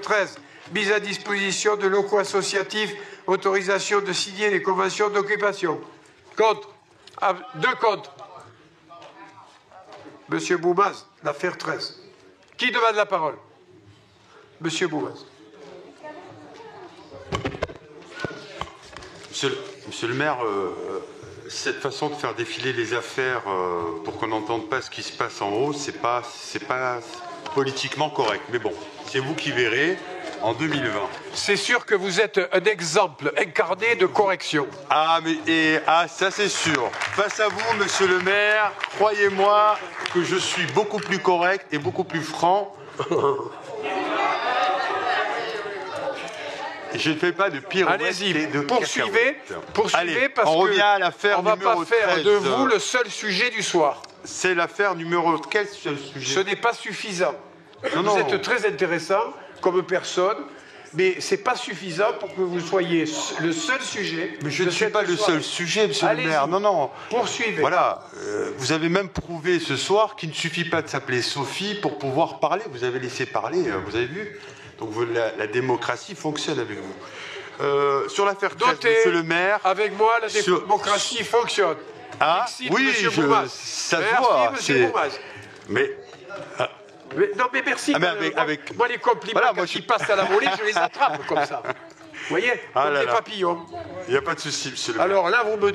13, mise à disposition de locaux associatifs, autorisation de signer les conventions d'occupation. Contre. Deux contre. Monsieur Boumaz, l'affaire 13. Qui demande la parole? Monsieur Boumaz. Monsieur le maire, cette façon de faire défiler les affaires pour qu'on n'entende pas ce qui se passe en haut, c'est pas politiquement correct. Mais bon, c'est vous qui verrez en 2020. C'est sûr que vous êtes un exemple incarné de correction. Ça c'est sûr. Face à vous, monsieur le maire, croyez-moi que je suis beaucoup plus correct et beaucoup plus franc. Je ne fais pas de pire. Allez-y, poursuivez, Allez, parce on revient à l'affaire on ne va numéro pas faire 13. de vous le seul sujet du soir. C'est l'affaire numéro... Quel sujet? Ce n'est pas suffisant. Non, vous êtes très intéressant comme personne, mais ce n'est pas suffisant pour que vous soyez le seul sujet. Mais je ne suis pas le seul sujet, monsieur le maire. Non. Poursuivez. Voilà. Vous avez même prouvé ce soir qu'il ne suffit pas de s'appeler Sophie pour pouvoir parler. Vous avez laissé parler, vous avez vu. Donc la démocratie fonctionne avec vous. Sur l'affaire 13, monsieur le maire... Avec moi, la démocratie fonctionne. Ah, oui, ça se voit. Mais non, mais merci. Moi, les compliments, quand ils passent à la volée, je les attrape comme ça. Vous voyez, comme des papillons. Il n'y a pas de souci, monsieur le maire. Alors là, vous me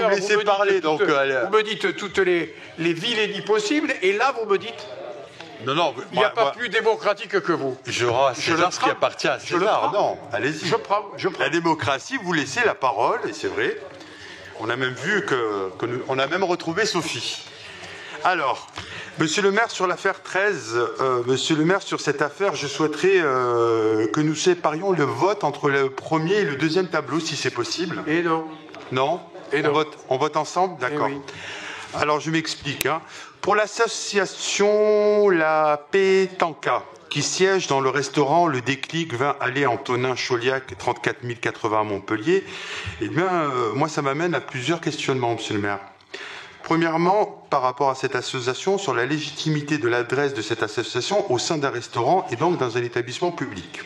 laissez parler. Vous me dites toutes les vilainies possibles, et là, vous me dites... Non, il n'y a pas plus démocratique que vous. Je rends à César ce qui appartient à César. Non, allez-y. Je prends. La démocratie, vous laissez la parole, et c'est vrai. On a même vu on a même retrouvé Sophie. Alors, monsieur le maire, sur l'affaire 13, monsieur le maire, sur cette affaire, je souhaiterais que nous séparions le vote entre le premier et le deuxième tableau, si c'est possible. Et non. Non. Et non. On vote ensemble? D'accord. Oui. Alors, je m'explique. Pour l'association La Pétanca, qui siège dans le restaurant Le Déclic 20 allée Antonin Chauliac, 34 080 à Montpellier, eh bien, moi, ça m'amène à plusieurs questionnements, monsieur le maire. Premièrement, par rapport à cette association, sur la légitimité de l'adresse de cette association au sein d'un restaurant et donc dans un établissement public.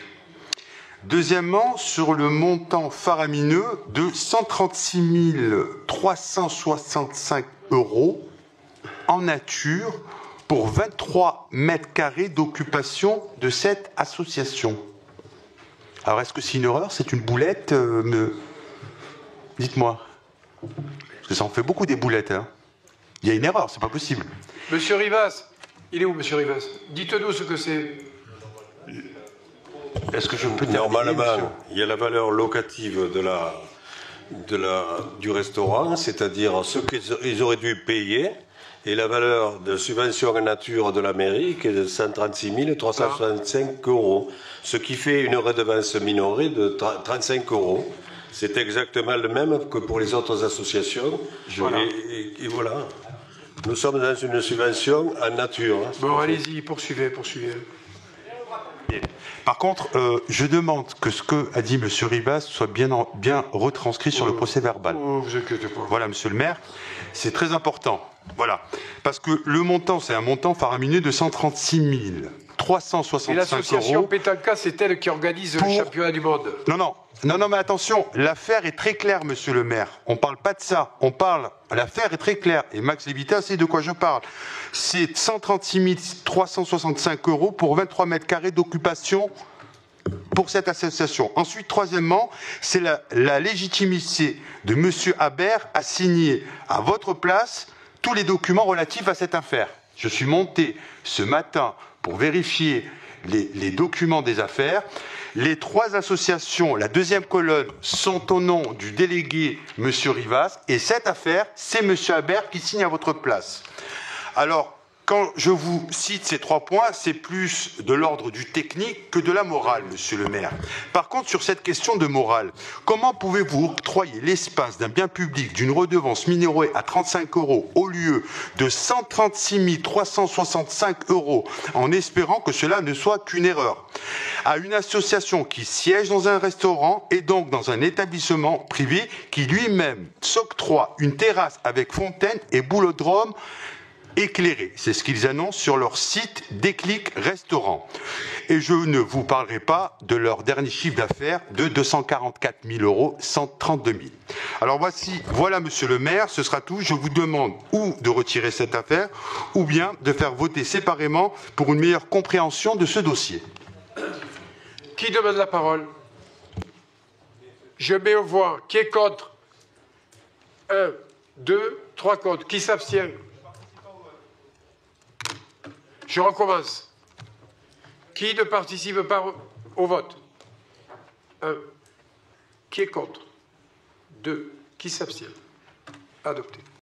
Deuxièmement, sur le montant faramineux de 136 365 € en nature pour 23 mètres carrés d'occupation de cette association. Alors, est-ce que c'est une erreur? C'est une boulette? Dites-moi. Parce que ça en fait beaucoup des boulettes. Il y a une erreur, c'est pas possible. Monsieur Rivas, il est où, monsieur Rivas? Dites-nous ce que c'est. Est-ce que je peux Normalement, il y a la valeur locative du restaurant, c'est-à-dire ce qu'ils auraient dû payer, et la valeur de subvention en nature de la mairie qui est de 136 365 €, ce qui fait une redevance minorée de 35 €. C'est exactement le même que pour les autres associations. Et voilà. Nous sommes dans une subvention en nature. Bon, allez-y, poursuivez. Par contre, je demande que ce qu'a dit M. Rivas soit bien retranscrit sur le procès verbal. Vous inquiétez pas. Voilà, monsieur le maire, c'est très important. Voilà. Parce que le montant, c'est un montant faramineux de 136 365 €. Et l'association Pétanca, c'est elle qui organise le championnat du monde. Non, mais attention, l'affaire est très claire, monsieur le maire. On ne parle pas de ça. L'affaire est très claire. Et Max Levita sait de quoi je parle. C'est 136 365 € pour 23 mètres carrés d'occupation pour cette association. Ensuite, troisièmement, c'est la légitimité de monsieur Habert à signer à votre place tous les documents relatifs à cette affaire. Je suis monté ce matin pour vérifier les documents des affaires. Les trois associations, la deuxième colonne, sont au nom du délégué M. Rivas, et cette affaire, c'est M. Habert qui signe à votre place. Alors, quand je vous cite ces 3 points, c'est plus de l'ordre du technique que de la morale, monsieur le maire. Par contre, sur cette question de morale, comment pouvez-vous octroyer l'espace d'un bien public d'une redevance minorée à 35 € au lieu de 136 365 € en espérant que cela ne soit qu'une erreur à une association qui siège dans un restaurant et donc dans un établissement privé qui lui-même s'octroie une terrasse avec fontaine et boulodrome éclairé. C'est ce qu'ils annoncent sur leur site Déclic Restaurant. Et je ne vous parlerai pas de leur dernier chiffre d'affaires de 244 000 €, 132 000. Alors voilà monsieur le maire, ce sera tout. Je vous demande ou de retirer cette affaire ou bien de faire voter séparément pour une meilleure compréhension de ce dossier. Qui demande la parole? Je mets aux voix. Qui est contre? 1, 2, 3 contre. Qui s'abstient? Je recommence. Qui ne participe pas au vote? 1. Qui est contre? 2. Qui s'abstient? Adopté.